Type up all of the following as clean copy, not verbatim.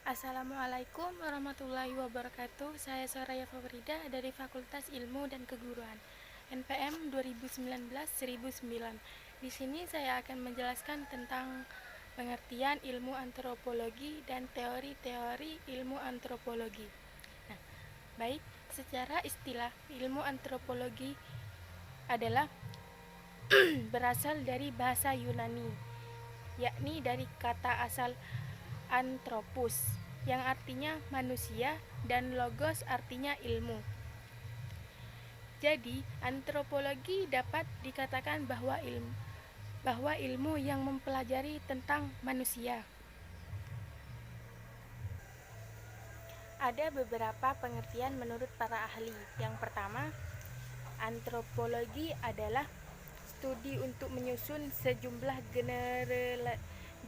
Assalamualaikum warahmatullahi wabarakatuh. Saya Soraya Favrida dari Fakultas Ilmu dan Keguruan, NPM 2019-1009. Di sini saya akan menjelaskan tentang pengertian ilmu antropologi dan teori-teori ilmu antropologi. Nah, baik, secara istilah ilmu antropologi adalah berasal dari bahasa Yunani, yakni dari kata asal anthropos yang artinya manusia dan logos artinya ilmu. Jadi, antropologi dapat dikatakan bahwa ilmu yang mempelajari tentang manusia. Ada beberapa pengertian menurut para ahli. Yang pertama, antropologi adalah studi untuk menyusun sejumlah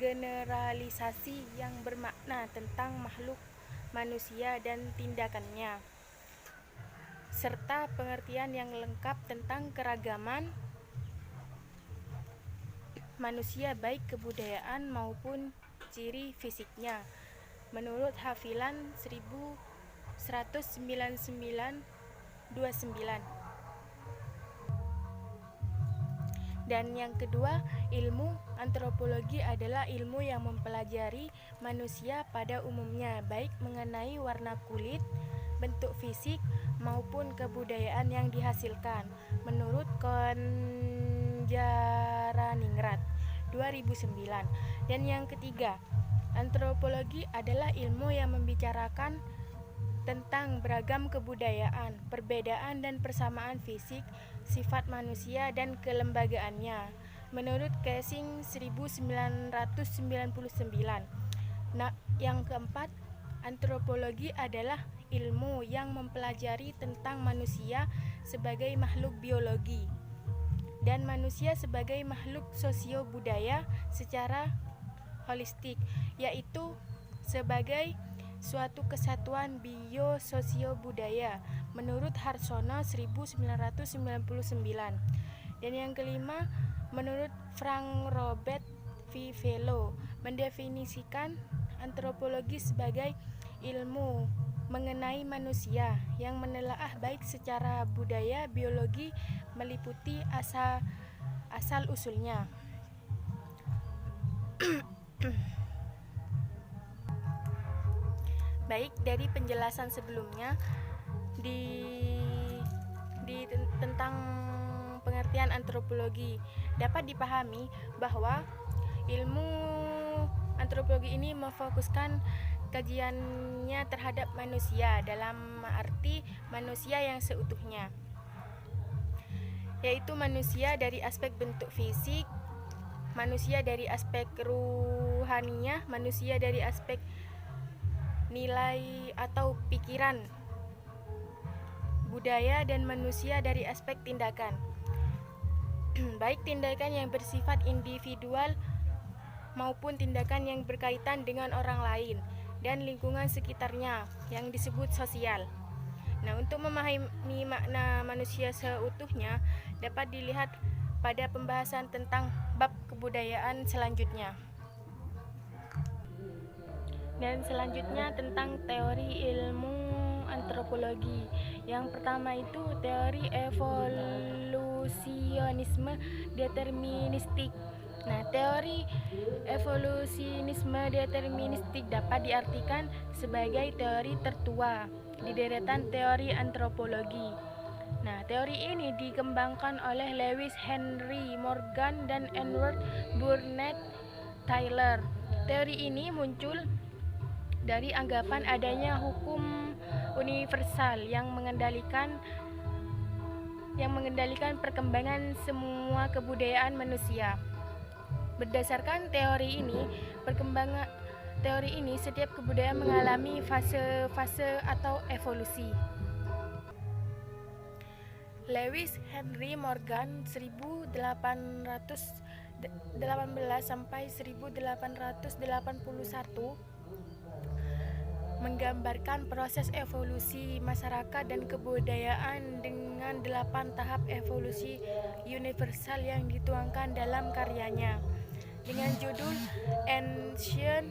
generalisasi yang bermakna tentang makhluk manusia dan tindakannya, serta pengertian yang lengkap tentang keragaman manusia baik kebudayaan maupun ciri fisiknya, menurut Haviland 1199-29. Dan yang kedua, ilmu antropologi adalah ilmu yang mempelajari manusia pada umumnya, baik mengenai warna kulit, bentuk fisik, maupun kebudayaan yang dihasilkan, menurut Konjaraningrat 2009. Dan yang ketiga, antropologi adalah ilmu yang membicarakan tentang beragam kebudayaan, perbedaan dan persamaan fisik, sifat manusia dan kelembagaannya, menurut Casing 1999. Nah, yang keempat, antropologi adalah ilmu yang mempelajari tentang manusia sebagai makhluk biologi dan manusia sebagai makhluk sosio-budaya secara holistik, yaitu sebagai suatu kesatuan bio-sosio-budaya, menurut Harsono 1999. Dan yang kelima, menurut Frank Robert Vivelo, mendefinisikan antropologi sebagai ilmu mengenai manusia yang menelaah baik secara budaya, biologi, meliputi asal-usulnya. Baik, dari penjelasan sebelumnya tentang pengertian antropologi, dapat dipahami bahwa ilmu antropologi ini memfokuskan kajiannya terhadap manusia dalam arti manusia yang seutuhnya, yaitu manusia dari aspek bentuk fisik, manusia dari aspek ruhaninya, manusia dari aspek nilai atau pikiran, budaya, dan manusia dari aspek tindakan, baik tindakan yang bersifat individual maupun tindakan yang berkaitan dengan orang lain dan lingkungan sekitarnya yang disebut sosial. Nah, untuk memahami makna manusia seutuhnya dapat dilihat pada pembahasan tentang bab kebudayaan selanjutnya. Dan selanjutnya tentang teori ilmu antropologi. Yang pertama itu teori evolusionisme deterministik. Nah, teori evolusionisme deterministik dapat diartikan sebagai teori tertua di deretan teori antropologi. Nah, teori ini dikembangkan oleh Lewis Henry Morgan dan Edward Burnett Taylor. Teori ini muncul dari anggapan adanya hukum universal yang mengendalikan perkembangan semua kebudayaan manusia. Berdasarkan teori ini, setiap kebudayaan mengalami fase-fase atau evolusi. Lewis Henry Morgan 1818 sampai 1881 menggambarkan proses evolusi masyarakat dan kebudayaan dengan 8 tahap evolusi universal yang dituangkan dalam karyanya dengan judul Ancient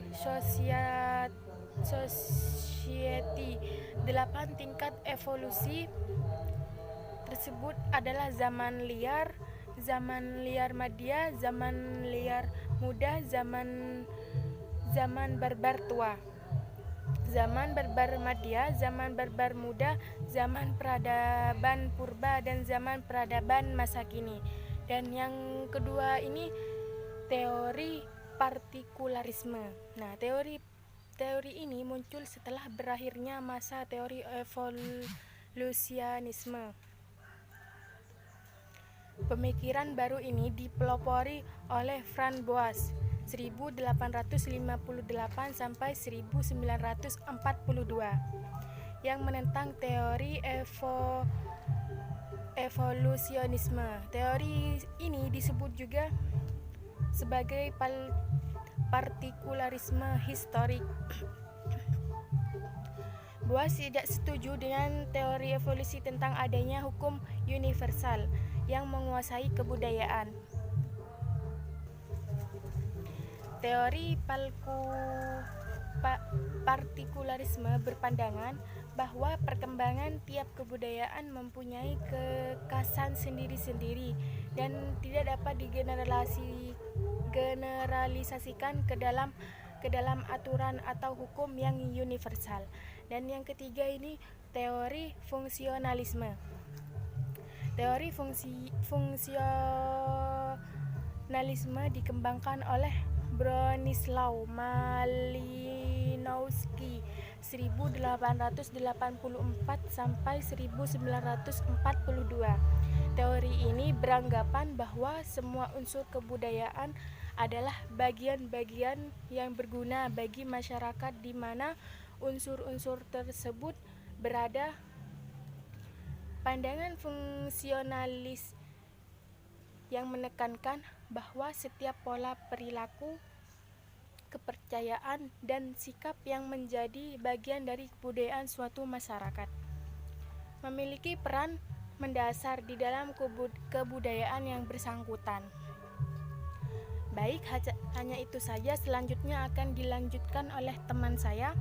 Society. 8 tingkat evolusi tersebut adalah zaman liar madya, zaman liar muda, zaman barbar tua, zaman barbar madya, zaman barbar muda, zaman peradaban purba, dan zaman peradaban masa kini. Dan yang kedua ini teori partikularisme. Nah, teori ini muncul setelah berakhirnya masa teori evolusionisme. Pemikiran baru ini dipelopori oleh Franz Boas 1858 sampai 1942 yang menentang teori evolusionisme. Teori ini disebut juga sebagai partikularisme historik. Boas tidak setuju dengan teori evolusi tentang adanya hukum universal yang menguasai kebudayaan. Teori partikularisme berpandangan bahwa perkembangan tiap kebudayaan mempunyai kekhasan sendiri-sendiri dan tidak dapat digeneralisasikan ke dalam aturan atau hukum yang universal. Dan yang ketiga ini teori fungsionalisme. Teori fungsionalisme dikembangkan oleh Bronislaw Malinowski 1884 sampai 1942. Teori ini beranggapan bahwa semua unsur kebudayaan adalah bagian-bagian yang berguna bagi masyarakat di mana unsur-unsur tersebut berada. Pandangan fungsionalis yang menekankan bahwa setiap pola perilaku, kepercayaan, dan sikap yang menjadi bagian dari kebudayaan suatu masyarakat memiliki peran mendasar di dalam kebudayaan yang bersangkutan. Baik, hanya itu saja. Selanjutnya akan dilanjutkan oleh teman saya.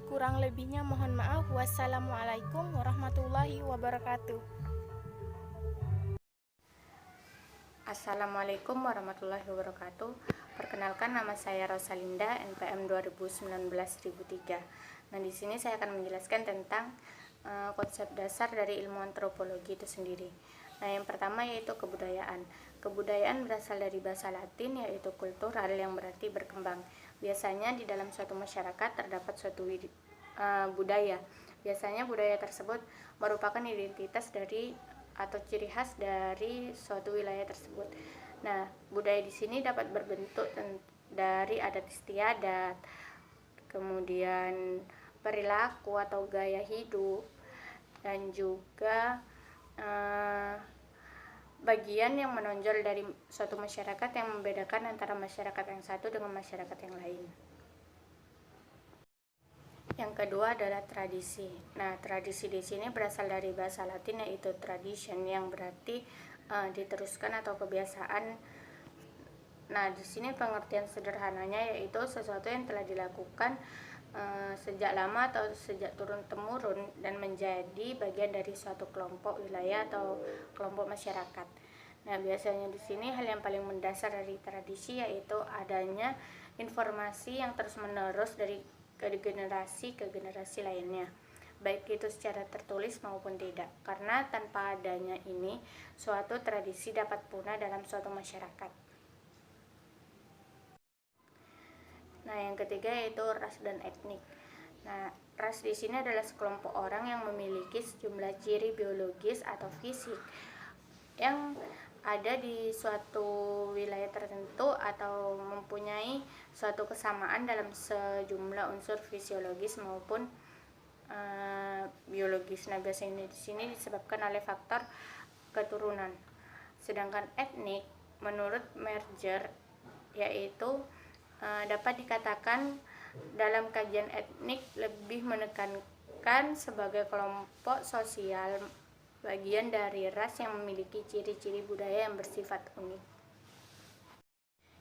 Kurang lebihnya mohon maaf. Wassalamualaikum warahmatullahi wabarakatuh. Assalamualaikum warahmatullahi wabarakatuh. Perkenalkan, nama saya Rosalinda, NPM 2019-1003. Nah, di sini saya akan menjelaskan tentang konsep dasar dari ilmu antropologi itu sendiri. Nah, yang pertama yaitu kebudayaan. Kebudayaan berasal dari bahasa Latin yaitu kultural yang berarti berkembang. Biasanya di dalam suatu masyarakat terdapat suatu budaya. Biasanya budaya tersebut merupakan identitas dari atau ciri khas dari suatu wilayah tersebut. Nah, budaya di sini dapat berbentuk dari adat istiadat, kemudian perilaku atau gaya hidup, dan juga bagian yang menonjol dari suatu masyarakat yang membedakan antara masyarakat yang satu dengan masyarakat yang lain. Yang kedua adalah tradisi. Nah, tradisi di sini berasal dari bahasa Latin yaitu tradition yang berarti diteruskan atau kebiasaan. Nah, di sini pengertian sederhananya yaitu sesuatu yang telah dilakukan sejak lama atau sejak turun-temurun dan menjadi bagian dari suatu kelompok wilayah atau kelompok masyarakat. Nah, biasanya di sini hal yang paling mendasar dari tradisi yaitu adanya informasi yang terus-menerus dari generasi ke generasi lainnya, baik itu secara tertulis maupun tidak, karena tanpa adanya ini suatu tradisi dapat punah dalam suatu masyarakat. Nah, yang ketiga yaitu ras dan etnik. Nah, ras di sini adalah sekelompok orang yang memiliki sejumlah ciri biologis atau fisik yang ada di suatu wilayah tertentu atau mempunyai suatu kesamaan dalam sejumlah unsur fisiologis maupun biologis. Nah, biasanya di sini disebabkan oleh faktor keturunan. Sedangkan etnik menurut Merger yaitu dapat dikatakan dalam kajian etnik lebih menekankan sebagai kelompok sosial bagian dari ras yang memiliki ciri-ciri budaya yang bersifat unik.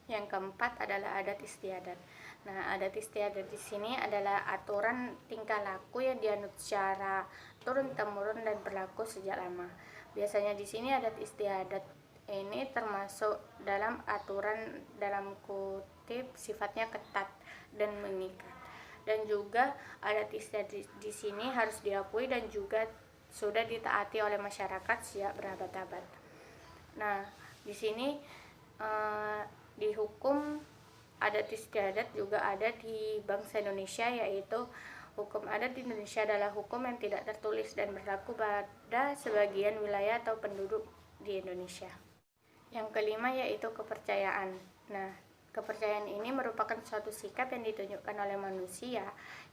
Yang keempat adalah adat istiadat. Nah, adat istiadat di sini adalah aturan tingkah laku yang dianut secara turun-temurun dan berlaku sejak lama. Biasanya di sini adat istiadat ini termasuk dalam aturan dalam kutip sifatnya ketat dan mengikat. Dan juga adat istiadat di sini harus diakui dan juga sudah ditaati oleh masyarakat sejak berabad-abad. Nah, di sini di hukum adat istiadat juga ada di bangsa Indonesia, yaitu hukum adat di Indonesia adalah hukum yang tidak tertulis dan berlaku pada sebagian wilayah atau penduduk di Indonesia. Yang kelima yaitu kepercayaan. Nah, kepercayaan ini merupakan suatu sikap yang ditunjukkan oleh manusia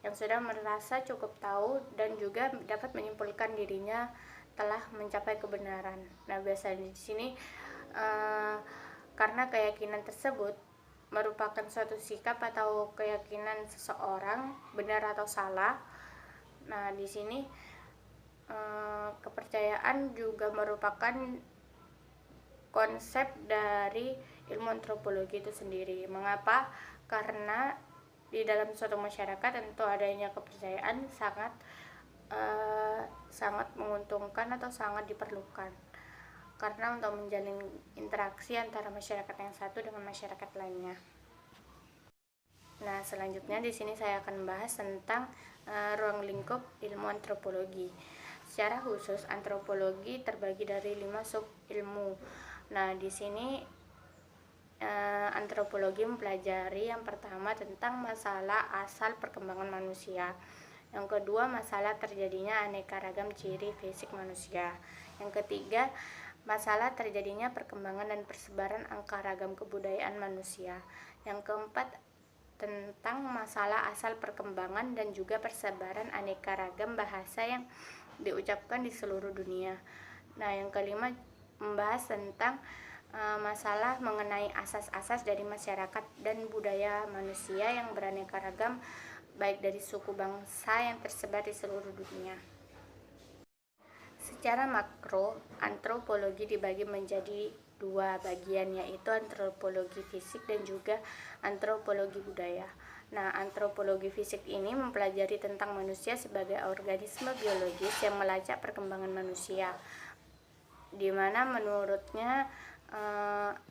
yang sudah merasa cukup tahu dan juga dapat menyimpulkan dirinya telah mencapai kebenaran. Nah, biasanya di sini karena keyakinan tersebut merupakan suatu sikap atau keyakinan seseorang benar atau salah. Nah, di sini kepercayaan juga merupakan konsep dari ilmu antropologi itu sendiri. Mengapa? Karena di dalam suatu masyarakat tentu adanya kepercayaan sangat menguntungkan atau sangat diperlukan, karena untuk menjalin interaksi antara masyarakat yang satu dengan masyarakat lainnya. Nah, selanjutnya di sini saya akan membahas tentang ruang lingkup ilmu antropologi. Secara khusus, antropologi terbagi dari 5 sub ilmu. Nah, di sini antropologi mempelajari yang pertama tentang masalah asal perkembangan manusia. Yang kedua, masalah terjadinya aneka ragam ciri fisik manusia. Yang ketiga, masalah terjadinya perkembangan dan persebaran aneka ragam kebudayaan manusia. Yang keempat, tentang masalah asal perkembangan dan juga persebaran aneka ragam bahasa yang diucapkan di seluruh dunia. Nah, yang kelima, membahas tentang masalah mengenai asas-asas dari masyarakat dan budaya manusia yang beraneka ragam, baik dari suku bangsa yang tersebar di seluruh dunia. Secara makro, antropologi dibagi menjadi 2 bagian, yaitu antropologi fisik dan juga antropologi budaya. Nah, antropologi fisik ini mempelajari tentang manusia sebagai organisme biologis yang melacak perkembangan manusia, di mana menurutnya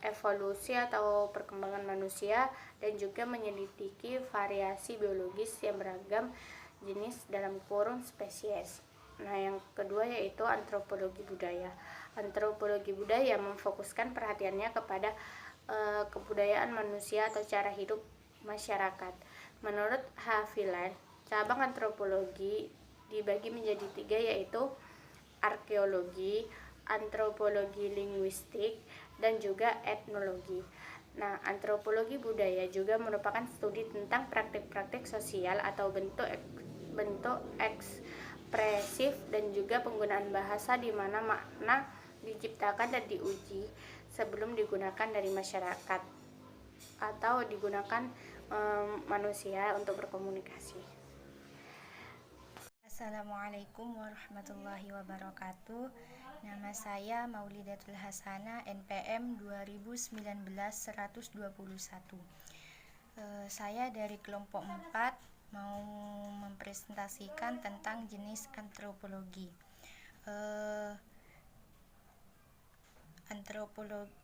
evolusi atau perkembangan manusia dan juga menyelidiki variasi biologis yang beragam jenis dalam kurung spesies. Nah, yang kedua yaitu antropologi budaya. Antropologi budaya memfokuskan perhatiannya kepada kebudayaan manusia atau cara hidup masyarakat. Menurut Haviland, cabang antropologi dibagi menjadi 3, yaitu arkeologi, antropologi linguistik, dan juga etnologi. Nah, antropologi budaya juga merupakan studi tentang praktik-praktik sosial atau bentuk ekspresif dan juga penggunaan bahasa di mana makna diciptakan dan diuji sebelum digunakan dari masyarakat atau digunakan manusia untuk berkomunikasi. Assalamualaikum warahmatullahi wabarakatuh. Nama saya Maulidatul Hasanah, NPM 2019-121. Saya dari kelompok 4 mau mempresentasikan tentang jenis antropologi.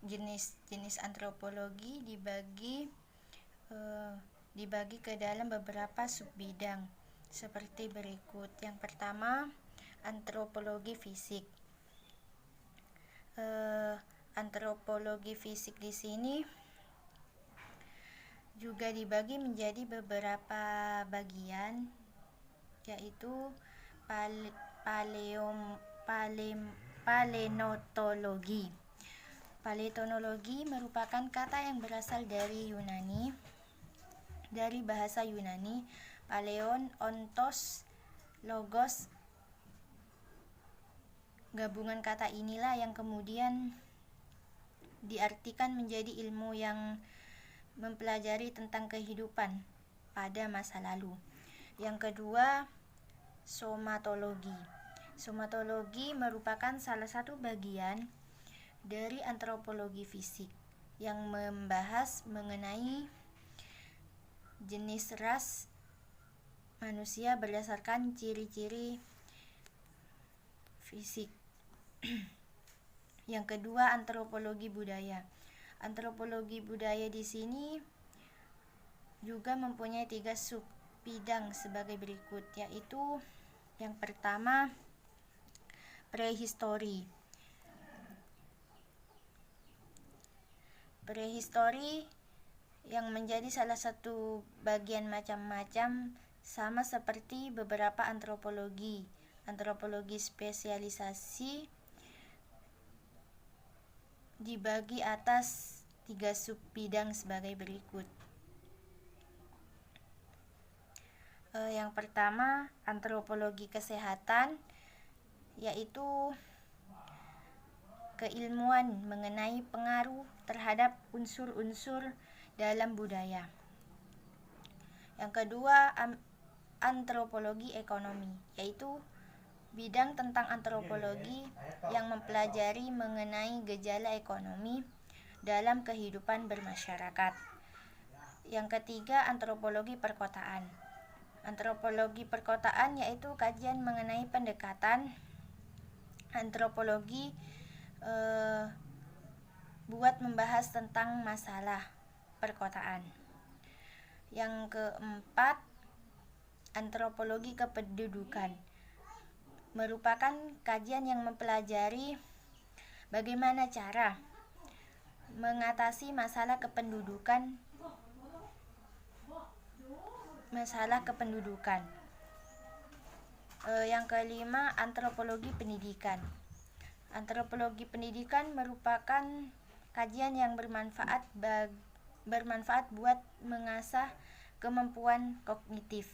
Jenis antropologi dibagi ke dalam beberapa subbidang seperti berikut. Yang pertama, antropologi fisik. Antropologi fisik di sini juga dibagi menjadi beberapa bagian, yaitu palenotologi. Palenotologi merupakan kata yang berasal dari bahasa Yunani, paleon, ontos, logos. Gabungan kata inilah yang kemudian diartikan menjadi ilmu yang mempelajari tentang kehidupan pada masa lalu. Yang kedua, somatologi. Somatologi merupakan salah satu bagian dari antropologi fisik yang membahas mengenai jenis ras manusia berdasarkan ciri-ciri fisik. Yang kedua, antropologi budaya. Antropologi budaya di sini juga mempunyai 3 subbidang sebagai berikut, yaitu yang pertama, prehistori. Prehistori yang menjadi salah satu bagian macam-macam sama seperti beberapa antropologi. Antropologi spesialisasi dibagi atas 3 subbidang sebagai berikut. Yang pertama, antropologi kesehatan, yaitu keilmuan mengenai pengaruh terhadap unsur-unsur dalam budaya. Yang kedua, antropologi ekonomi, yaitu bidang tentang antropologi yang mempelajari mengenai gejala ekonomi dalam kehidupan bermasyarakat. Yang ketiga, antropologi perkotaan. Antropologi perkotaan yaitu kajian mengenai pendekatan antropologi buat membahas tentang masalah perkotaan. Yang keempat, antropologi kependudukan, merupakan kajian yang mempelajari bagaimana cara mengatasi masalah kependudukan. Yang kelima, antropologi pendidikan. Antropologi pendidikan merupakan kajian yang bermanfaat buat mengasah kemampuan kognitif.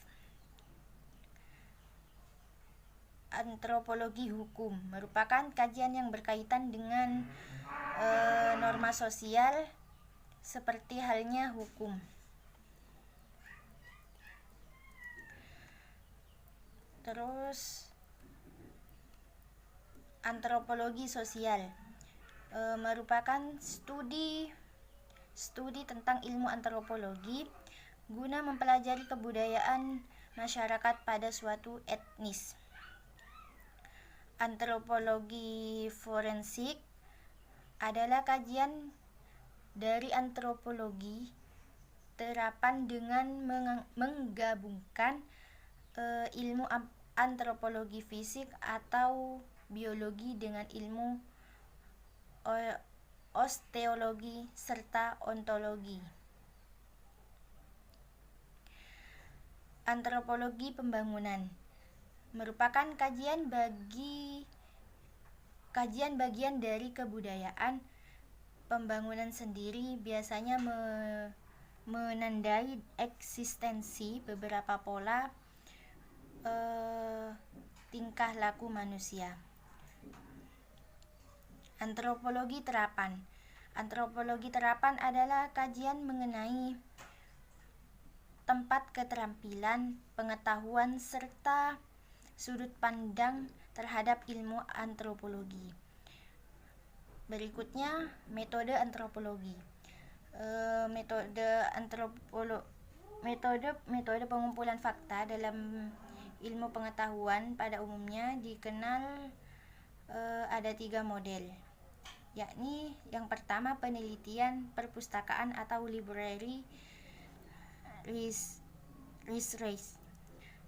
Antropologi hukum merupakan kajian yang berkaitan dengan norma sosial seperti halnya hukum. Terus antropologi sosial merupakan studi tentang ilmu antropologi guna mempelajari kebudayaan masyarakat pada suatu etnis. Antropologi forensik adalah kajian dari antropologi terapan dengan menggabungkan ilmu antropologi fisik atau biologi dengan ilmu osteologi serta ontologi. Antropologi pembangunan merupakan kajian bagian dari kebudayaan pembangunan sendiri, biasanya menandai eksistensi beberapa pola tingkah laku manusia. Antropologi terapan. Antropologi terapan adalah kajian mengenai tempat keterampilan, pengetahuan, serta sudut pandang terhadap ilmu antropologi. Berikutnya, metode antropologi. Metode pengumpulan fakta dalam ilmu pengetahuan pada umumnya dikenal ada 3 model, yakni yang pertama penelitian perpustakaan atau library research,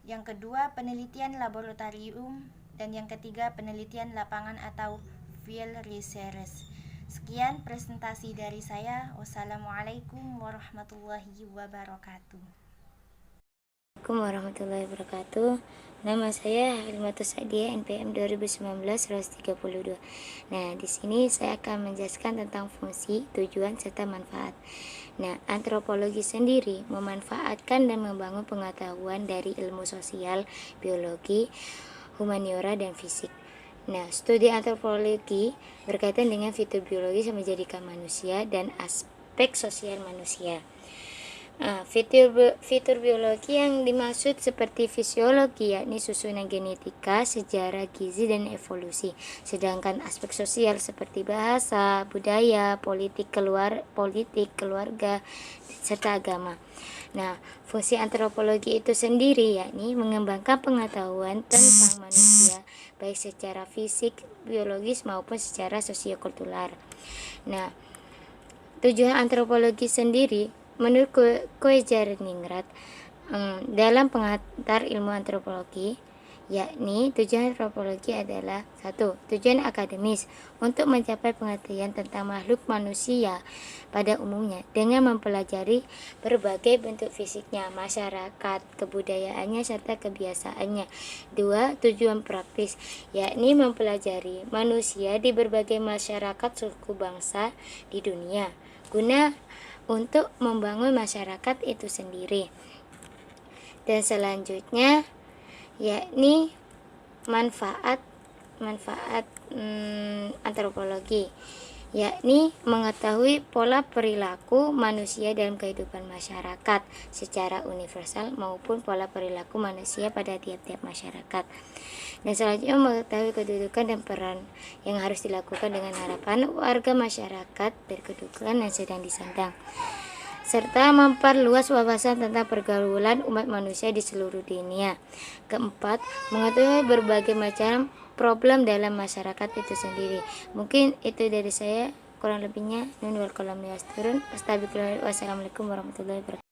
yang kedua penelitian laboratorium, dan yang ketiga penelitian lapangan atau field research. Sekian presentasi dari saya. Wassalamualaikum warahmatullahi wabarakatuh. Assalamualaikum warahmatullahi wabarakatuh. Nama saya Halimatus Sa'diyah, NPM 2019-132. Nah, di sini saya akan menjelaskan tentang fungsi, tujuan, serta manfaat. Nah, antropologi sendiri memanfaatkan dan membangun pengetahuan dari ilmu sosial, biologi, humaniora, dan fisik. Nah, studi antropologi berkaitan dengan fitobiologi yang menjadikan manusia dan aspek sosial manusia. Fitur biologi yang dimaksud seperti fisiologi, yakni susunan genetika, sejarah gizi, dan evolusi. Sedangkan aspek sosial seperti bahasa, budaya, politik, keluarga, serta agama. Nah, fungsi antropologi itu sendiri yakni mengembangkan pengetahuan tentang manusia, baik secara fisik, biologis maupun secara sosiokultural. Nah, tujuan antropologi sendiri menurut Koejarningrat dalam pengantar ilmu antropologi, yakni tujuan antropologi adalah 1. Tujuan akademis untuk mencapai pengetahuan tentang makhluk manusia pada umumnya dengan mempelajari berbagai bentuk fisiknya, masyarakat, kebudayaannya, serta kebiasaannya. 2. Tujuan praktis, yakni mempelajari manusia di berbagai masyarakat suku bangsa di dunia guna untuk membangun masyarakat itu sendiri. Dan selanjutnya yakni manfaat antropologi, yakni mengetahui pola perilaku manusia dalam kehidupan masyarakat secara universal maupun pola perilaku manusia pada tiap-tiap masyarakat. Dan selanjutnya mengetahui kedudukan dan peran yang harus dilakukan dengan harapan warga masyarakat berkedudukan dan sedang disandang, serta memperluas wawasan tentang pergaulan umat manusia di seluruh dunia. Keempat, mengetahui berbagai macam problem dalam masyarakat itu sendiri. Mungkin itu dari saya, kurang lebihnya nun wal qalam yasturun. Wassalamualaikum warahmatullahi wabarakatuh.